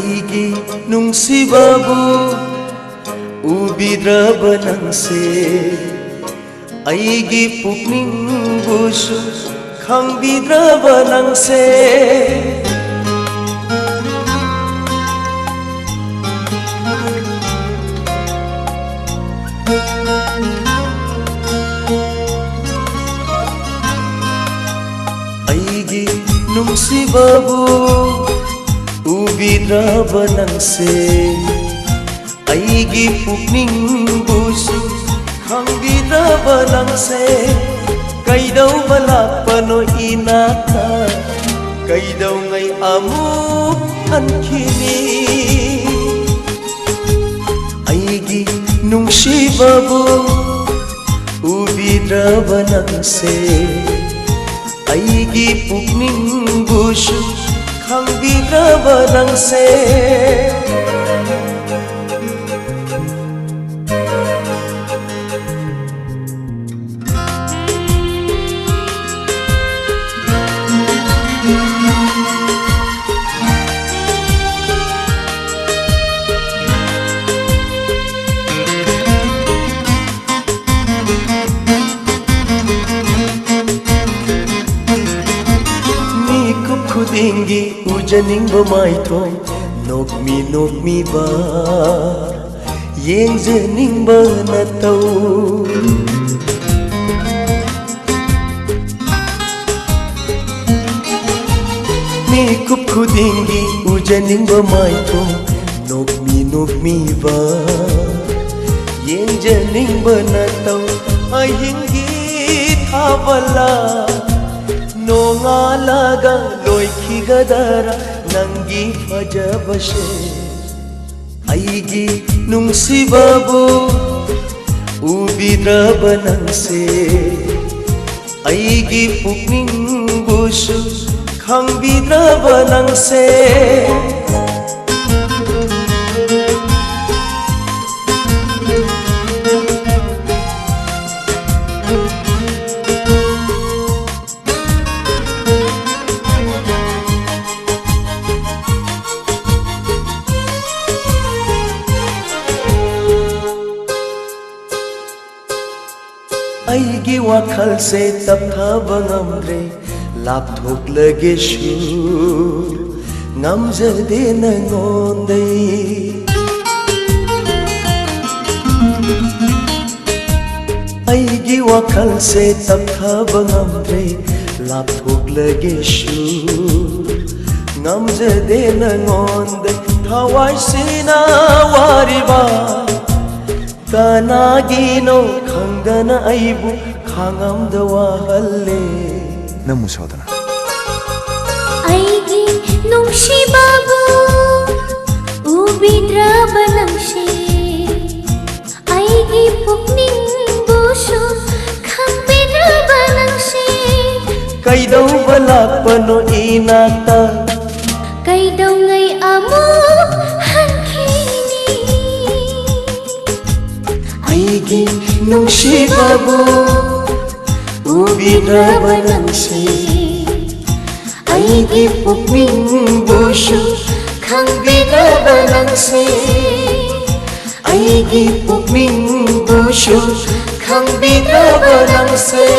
ꯑꯩꯒꯤ ꯅꯨꯡꯁꯤꯕꯕꯨ ꯎꯕꯤꯗ꯭ꯔꯕ ꯅꯪꯁꯦ ꯑꯩꯒꯤ ꯄꯨꯛꯅꯤꯡꯕꯨꯁꯨ ꯈꯪꯕꯤꯗ꯭ꯔꯕ ꯅꯪꯁꯦ ꯑꯩꯒꯤ ꯅꯨꯡꯁꯤꯕꯕꯨ 우비드라바 낭세 아이기 푹닝부수 강비드라바 낭세 kaidau balapano inata kaidau ngay amuk ankini aigi nungsibabu ubidraba nangse aigi pukningbusu khangbidraba nangse Kudingi ujaning bamaithong nokmi ba yengjening ba natau mi kup kudingi ujaning bamaithong nokmi ba yengjening ba natau ayingi thabala nongalaga loikhigadara nangi fajabashe aigi nungsibabu ubidraba nangse aigi pukningbusu khangbidraba nangse aigi wakhal se tapthaba ngamre lapthoklageshu ngamjade nangondai aigi wakhal se tapthaba ngamre lapthoklageshu ngamjade nangondai thawai sina wariba kanagino khangana aibu khangamda wahalle namusodana aigi nungsibabu ubidraba nangse aigi pukningbusu khangbidraba nangse kaidau balapano inata kaidau ngai amu aigi nungsibabu ubidraba nangse aigi pukningbusu khangbidraba nangse aigi pukningbusu khangbidraba nangse